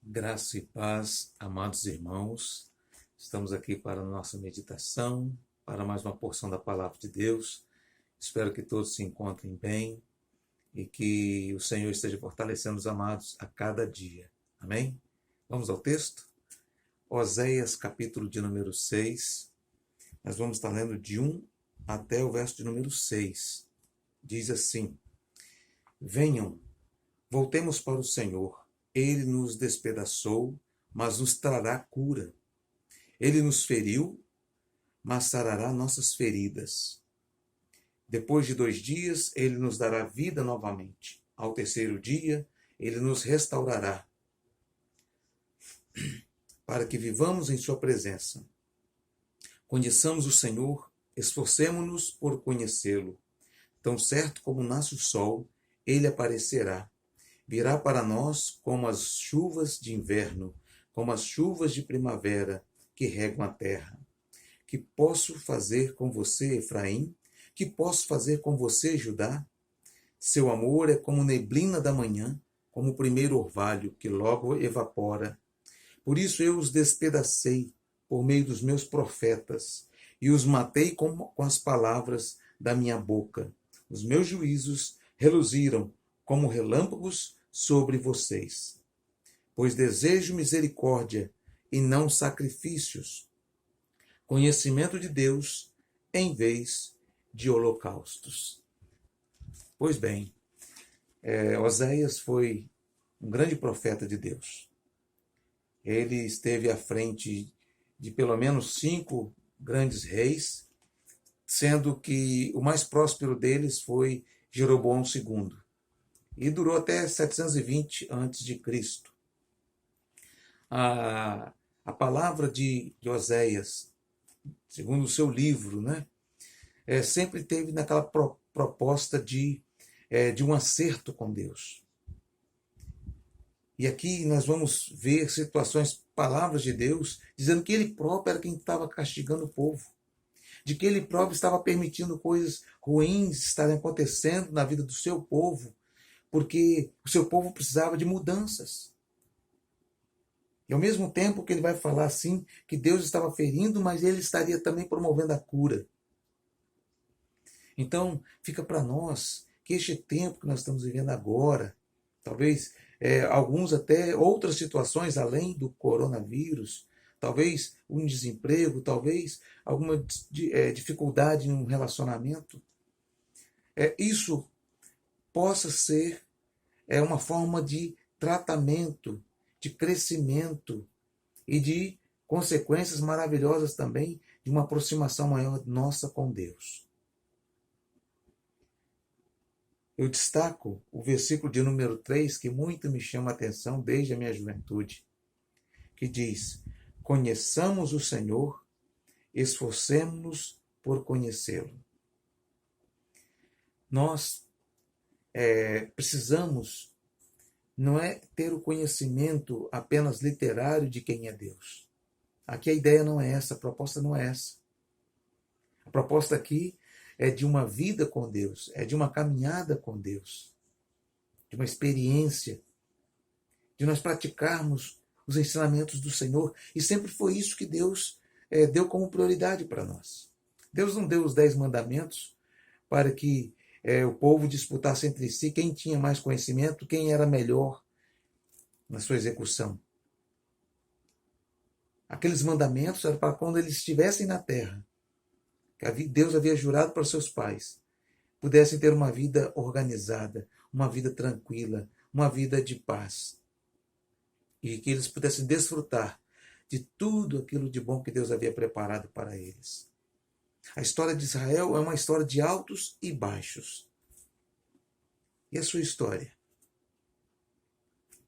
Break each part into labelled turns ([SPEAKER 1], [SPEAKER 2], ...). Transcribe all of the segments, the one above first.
[SPEAKER 1] Graça e paz, amados irmãos. Estamos aqui para a nossa meditação, para mais uma porção da Palavra de Deus. Espero que todos se encontrem bem e que o Senhor esteja fortalecendo os amados a cada dia. Amém? Vamos ao texto? Oséias, capítulo de número 6. Nós vamos estar lendo de 1 até o verso de número 6. Diz assim: Venham, voltemos para o Senhor. Ele nos despedaçou, mas nos trará cura. Ele nos feriu, mas sarará nossas feridas. Depois de 2 dias, ele nos dará vida novamente. Ao terceiro dia, ele nos restaurará, para que vivamos em sua presença. Conheçamos o Senhor, esforcemo-nos por conhecê-lo. Tão certo como nasce o sol, ele aparecerá. Virá para nós como as chuvas de inverno, como as chuvas de primavera que regam a terra. Que posso fazer com você, Efraim? Que posso fazer com você, Judá? Seu amor é como neblina da manhã, como o primeiro orvalho que logo evapora. Por isso eu os despedacei por meio dos meus profetas e os matei com as palavras da minha boca. Os meus juízos reluziram como relâmpagos sobre vocês. Pois desejo misericórdia e não sacrifícios, conhecimento de Deus em vez de holocaustos. Pois bem, Oséias foi um grande profeta de Deus. Ele esteve à frente de pelo menos 5 grandes reis, sendo que o mais próspero deles foi Jeroboão II. E durou até 720 a.C. A palavra de Oséias, segundo o seu livro, sempre teve naquela proposta de um acerto com Deus. E aqui nós vamos ver situações, palavras de Deus, dizendo que ele próprio era quem estava castigando o povo, de que ele próprio estava permitindo coisas ruins estarem acontecendo na vida do seu povo, porque o seu povo precisava de mudanças. E ao mesmo tempo que ele vai falar assim, que Deus estava ferindo, mas ele estaria também promovendo a cura. Então, fica para nós que este tempo que nós estamos vivendo agora, talvez alguns até outras situações além do coronavírus, talvez um desemprego, talvez alguma dificuldade em um relacionamento, isso possa ser uma forma de tratamento, de crescimento e de consequências maravilhosas também de uma aproximação maior nossa com Deus. Eu destaco o versículo de número 3, que muito me chama a atenção desde a minha juventude, que diz: Conheçamos o Senhor, esforcemo-nos por conhecê-lo. Nós precisamos, não é ter o conhecimento apenas literário de quem é Deus. Aqui a ideia não é essa, a proposta não é essa. A proposta aqui é de uma vida com Deus, é de uma caminhada com Deus, de uma experiência, de nós praticarmos os ensinamentos do Senhor. E sempre foi isso que Deus deu como prioridade para nós. Deus não deu os 10 mandamentos para que o povo disputasse entre si quem tinha mais conhecimento, quem era melhor na sua execução. Aqueles mandamentos eram para quando eles estivessem na terra, que Deus havia jurado para os seus pais, pudessem ter uma vida organizada, uma vida tranquila, uma vida de paz. E que eles pudessem desfrutar de tudo aquilo de bom que Deus havia preparado para eles. A história de Israel é uma história de altos e baixos. E a sua história?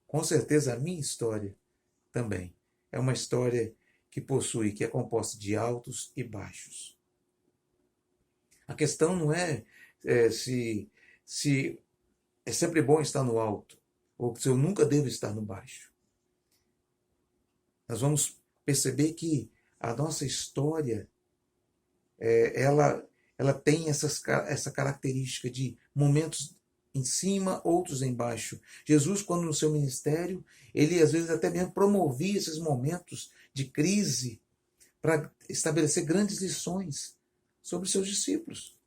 [SPEAKER 1] Com certeza a minha história também é uma história que é composta de altos e baixos. A questão não é se é sempre bom estar no alto, ou se eu nunca devo estar no baixo. Nós vamos perceber que a nossa história ela tem essa característica de momentos em cima, outros embaixo. Jesus, quando no seu ministério, ele às vezes até mesmo promovia esses momentos de crise para estabelecer grandes lições sobre os seus discípulos.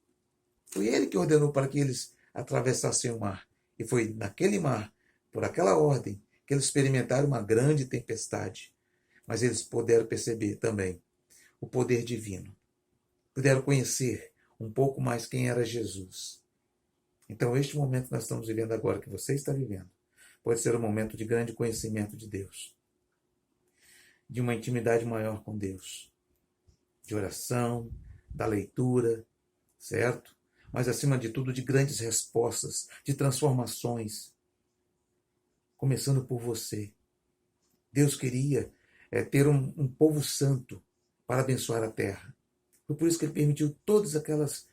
[SPEAKER 1] Foi ele que ordenou para que eles atravessassem o mar. E foi naquele mar, por aquela ordem, que eles experimentaram uma grande tempestade. Mas eles puderam perceber também o poder divino. Puderam conhecer um pouco mais quem era Jesus. Então, este momento que nós estamos vivendo agora, que você está vivendo, pode ser um momento de grande conhecimento de Deus, de uma intimidade maior com Deus, de oração, da leitura, certo? Mas, acima de tudo, de grandes respostas, de transformações, começando por você. Deus queria ter um povo santo para abençoar a terra. Foi por isso que ele permitiu todas aquelas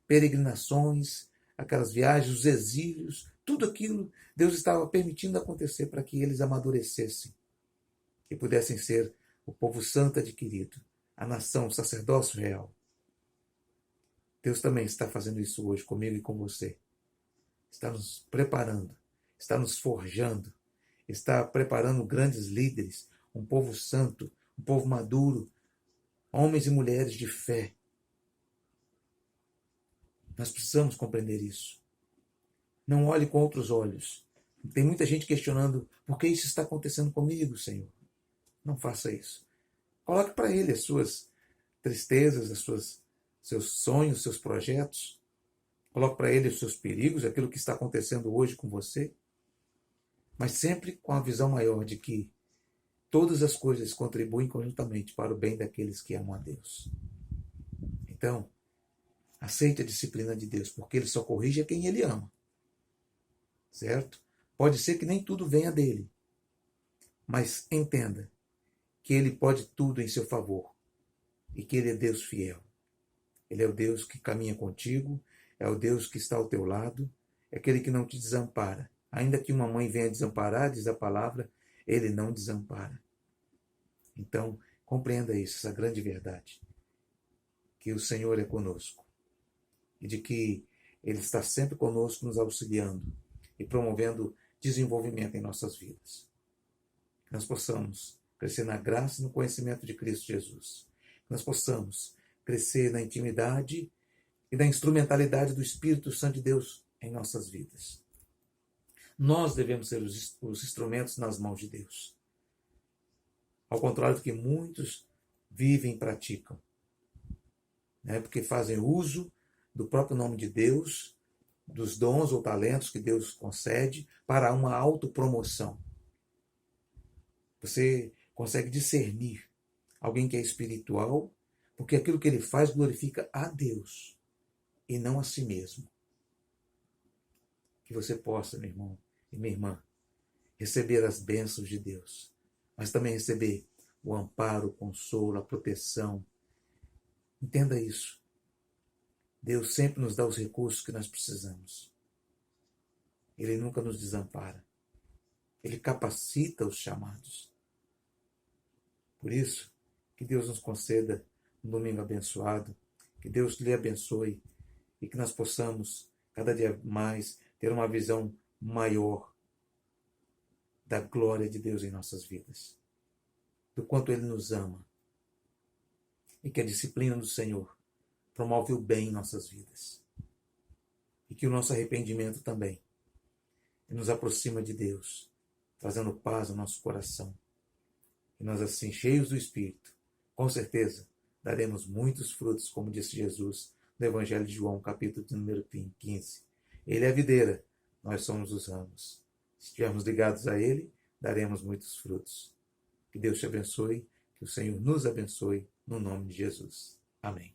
[SPEAKER 1] peregrinações, aquelas viagens, os exílios, tudo aquilo Deus estava permitindo acontecer para que eles amadurecessem e pudessem ser o povo santo adquirido, a nação, o sacerdócio real. Deus também está fazendo isso hoje comigo e com você. Está nos preparando, está nos forjando, está preparando grandes líderes, um povo santo, um povo maduro, homens e mulheres de fé. Nós precisamos compreender isso. Não olhe com outros olhos. Tem muita gente questionando por que isso está acontecendo comigo, Senhor. Não faça isso. Coloque para Ele as suas tristezas, seus sonhos, seus projetos. Coloque para Ele os seus perigos, aquilo que está acontecendo hoje com você. Mas sempre com a visão maior de que todas as coisas contribuem conjuntamente para o bem daqueles que amam a Deus. Então, aceite a disciplina de Deus, porque Ele só corrige a quem Ele ama. Certo? Pode ser que nem tudo venha dele, mas entenda que Ele pode tudo em seu favor e que Ele é Deus fiel. Ele é o Deus que caminha contigo, é o Deus que está ao teu lado, é aquele que não te desampara. Ainda que uma mãe venha desamparar, diz a palavra, Ele não desampara. Então, compreenda isso, essa grande verdade, que o Senhor é conosco e de que Ele está sempre conosco, nos auxiliando e promovendo desenvolvimento em nossas vidas. Que nós possamos crescer na graça e no conhecimento de Cristo Jesus. Que nós possamos crescer na intimidade e na instrumentalidade do Espírito Santo de Deus em nossas vidas. Nós devemos ser os instrumentos nas mãos de Deus. Ao contrário do que muitos vivem e praticam. Porque fazem uso do próprio nome de Deus, dos dons ou talentos que Deus concede para uma autopromoção. Você consegue discernir alguém que é espiritual, porque aquilo que ele faz glorifica a Deus e não a si mesmo. Que você possa, meu irmão e minha irmã, receber as bênçãos de Deus, mas também receber o amparo, o consolo, a proteção. Entenda isso. Deus sempre nos dá os recursos que nós precisamos. Ele nunca nos desampara. Ele capacita os chamados. Por isso, que Deus nos conceda um domingo abençoado, que Deus lhe abençoe e que nós possamos, cada dia mais, ter uma visão maior da glória de Deus em nossas vidas, do quanto Ele nos ama e que a disciplina do Senhor promove o bem em nossas vidas. E que o nosso arrependimento também nos aproxima de Deus, trazendo paz ao nosso coração. E nós, assim, cheios do Espírito, com certeza, daremos muitos frutos, como disse Jesus no Evangelho de João, capítulo número 15. Ele é a videira, nós somos os ramos. Se estivermos ligados a Ele, daremos muitos frutos. Que Deus te abençoe, que o Senhor nos abençoe, no nome de Jesus. Amém.